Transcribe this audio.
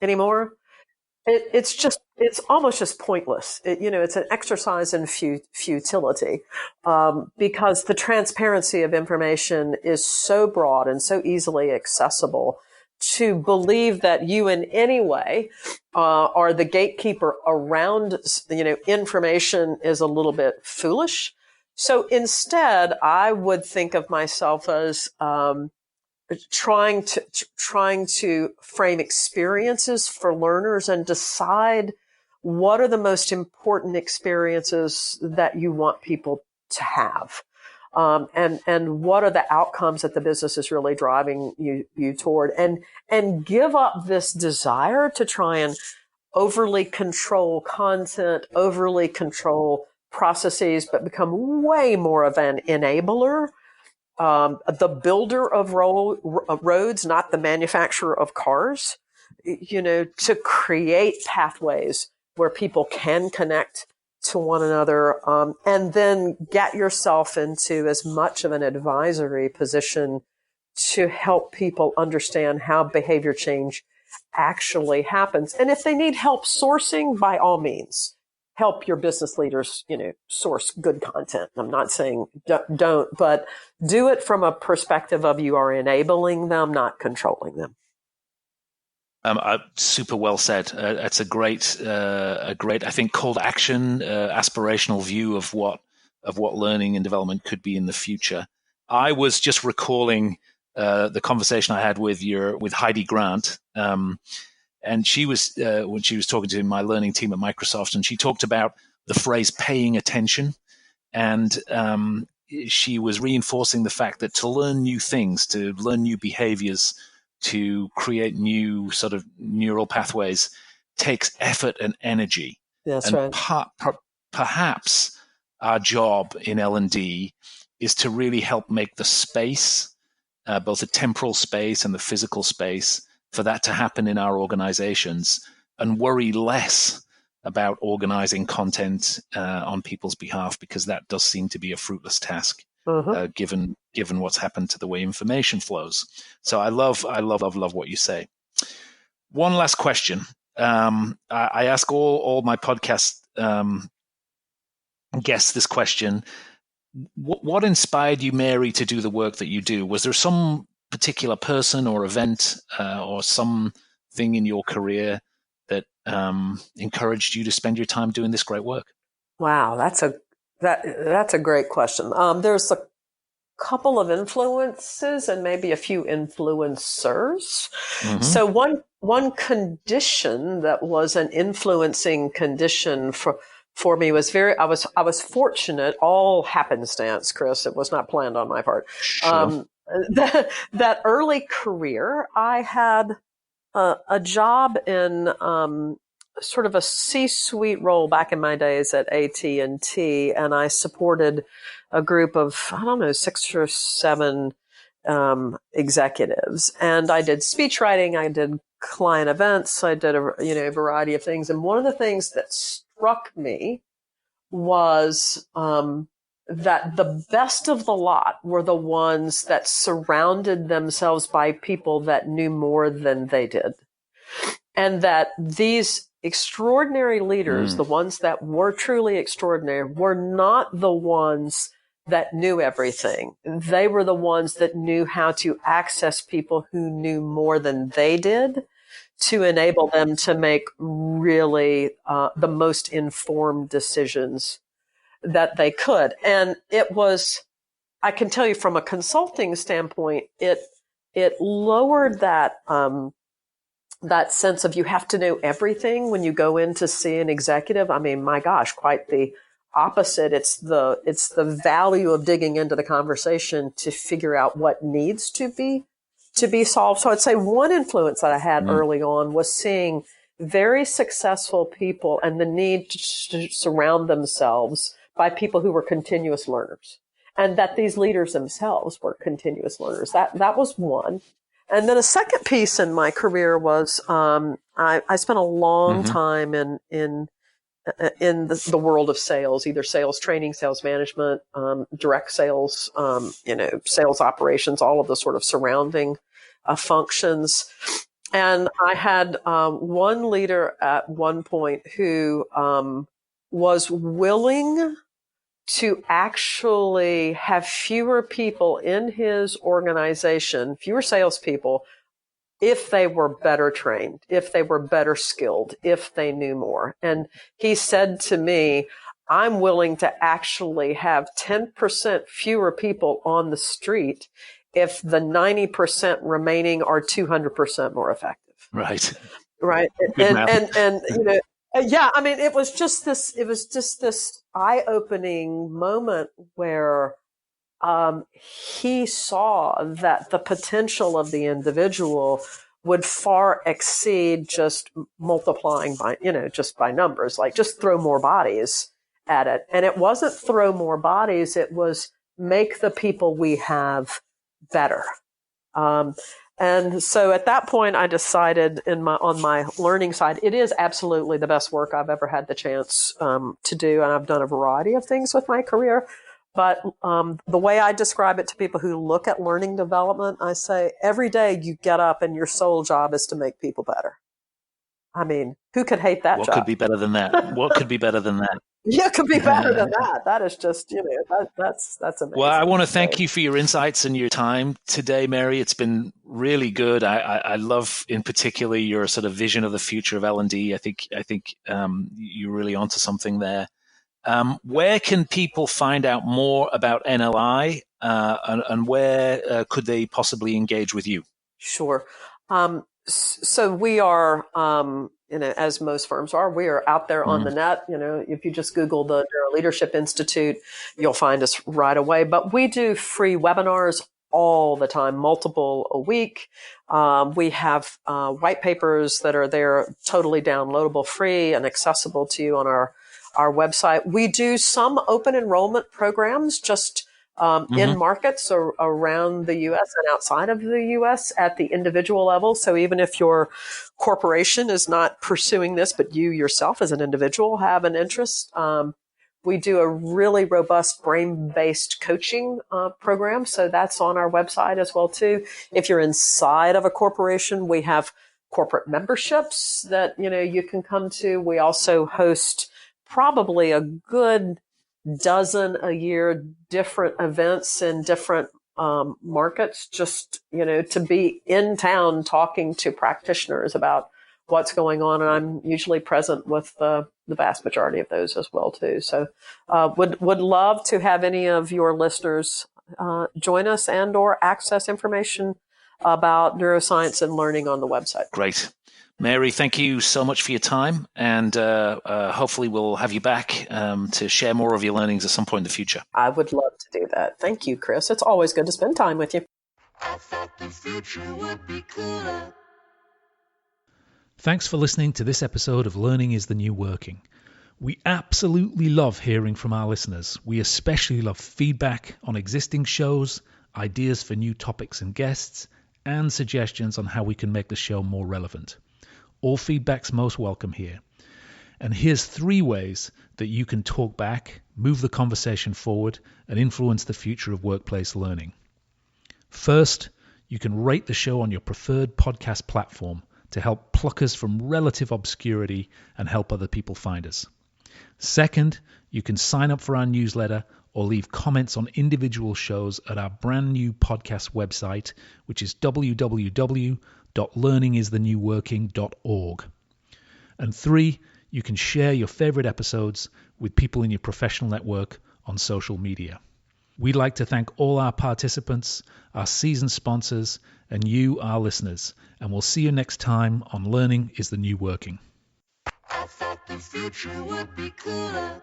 anymore. It's almost just pointless. It's an exercise in futility, because the transparency of information is so broad and so easily accessible. To believe that you in any way are the gatekeeper around, information is a little bit foolish. So instead, I would think of myself as trying to frame experiences for learners and decide what are the most important experiences that you want people to have. And what are the outcomes that the business is really driving you toward, and give up this desire to try and overly control content, overly control processes, but become way more of an enabler, the builder of roads, not the manufacturer of cars, to create pathways where people can connect to one another, and then get yourself into as much of an advisory position to help people understand how behavior change actually happens. And if they need help sourcing, by all means, help your business leaders, source good content. I'm not saying don't, but do it from a perspective of you are enabling them, not controlling them. Super well said. It's a great, I think, call to action, aspirational view of what learning and development could be in the future. I was just recalling the conversation I had with Heidi Grant, and she was when she was talking to my learning team at Microsoft, and she talked about the phrase "paying attention," and she was reinforcing the fact that to learn new things, to learn new behaviors, to create new sort of neural pathways takes effort and energy. That's and right. Perhaps our job in L&D is to really help make the space, both the temporal space and the physical space, for that to happen in our organizations, and worry less about organizing content on people's behalf, because that does seem to be a fruitless task. Given what's happened to the way information flows. So I love what you say. One last question. I ask all my podcast guests this question. What inspired you, Mary, to do the work that you do? Was there some particular person or event or something in your career that encouraged you to spend your time doing this great work? Wow, that's a great question. There's a couple of influences and maybe a few influencers. Mm-hmm. So one condition that was an influencing condition for me was I was fortunate, all happenstance, Chris. It was not planned on my part. Sure. That early career, I had a job in sort of a C-suite role back in my days at AT&T, and I supported a group of, 6 or 7 executives. And I did speech writing, I did client events, I did a variety of things. And one of the things that struck me was that the best of the lot were the ones that surrounded themselves by people that knew more than they did. And that these extraordinary leaders, the ones that were truly extraordinary, were not the ones that knew everything. They were the ones that knew how to access people who knew more than they did to enable them to make really the most informed decisions that they could. And it was, I can tell you from a consulting standpoint, it lowered that sense of you have to know everything when you go in to see an executive. I mean, my gosh, quite the opposite. It's the value of digging into the conversation to figure out what needs to be solved. So I'd say one influence that I had early on was seeing very successful people and the need to surround themselves by people who were continuous learners, and that these leaders themselves were continuous learners. That was one. And then a second piece in my career was I spent a long time in the world of sales, either sales training, sales management, direct sales, sales operations, all of the sort of surrounding functions. And I had one leader at one point who was willing to actually have fewer people in his organization, fewer salespeople, if they were better trained, if they were better skilled, if they knew more. And he said to me, I'm willing to actually have 10% fewer people on the street if the 90% remaining are 200% more effective. Right. Right. And you know, yeah, I mean, it was just this eye-opening moment where he saw that the potential of the individual would far exceed just multiplying by, just by numbers, like just throw more bodies at it. And it wasn't throw more bodies. It was make the people we have better. And so at that point, I decided on my learning side, it is absolutely the best work I've ever had the chance to do. And I've done a variety of things with my career. But the way I describe it to people who look at learning development, I say every day you get up and your sole job is to make people better. I mean, who could hate that job? What could be better than that? What could be better than that? Yeah, it could be better than that. That is just, that's amazing. Well, I want to thank you for your insights and your time today, Mary. It's been really good. I love, in particular, your sort of vision of the future of L&D. I think you're really onto something there. Where can people find out more about NLI, and where could they possibly engage with you? Sure. So we are, as most firms are, we are out there on the net. If you just Google the NeuroLeadership Institute, you'll find us right away. But we do free webinars all the time, multiple a week. We have white papers that are there, totally downloadable, free and accessible to you on our website. We do some open enrollment programs just in markets around the U.S. and outside of the U.S. at the individual level. So even if your corporation is not pursuing this, but you yourself as an individual have an interest, we do a really robust brain-based coaching program. So that's on our website as well, too. If you're inside of a corporation, we have corporate memberships that, you can come to. We also host probably a good dozen a year different events in different markets, just, to be in town talking to practitioners about what's going on. And I'm usually present with the vast majority of those as well, too. So would love to have any of your listeners join us and or access information about neuroscience and learning on the website. Great. Mary, thank you so much for your time, and hopefully we'll have you back to share more of your learnings at some point in the future. I would love to do that. Thank you, Chris. It's always good to spend time with you. I thought the future would be cooler. Thanks for listening to this episode of Learning is the New Working. We absolutely love hearing from our listeners. We especially love feedback on existing shows, ideas for new topics and guests, and suggestions on how we can make the show more relevant. All feedback's most welcome here. And here's 3 ways that you can talk back, move the conversation forward, and influence the future of workplace learning. First, you can rate the show on your preferred podcast platform to help pluck us from relative obscurity and help other people find us. Second, you can sign up for our newsletter or leave comments on individual shows at our brand new podcast website, which is www.learningisthenewworking.org. And 3, you can share your favorite episodes with people in your professional network on social media. We'd like to thank all our participants, our season sponsors, and you, our listeners. And we'll see you next time on Learning is the New Working. I thought the future would be cooler.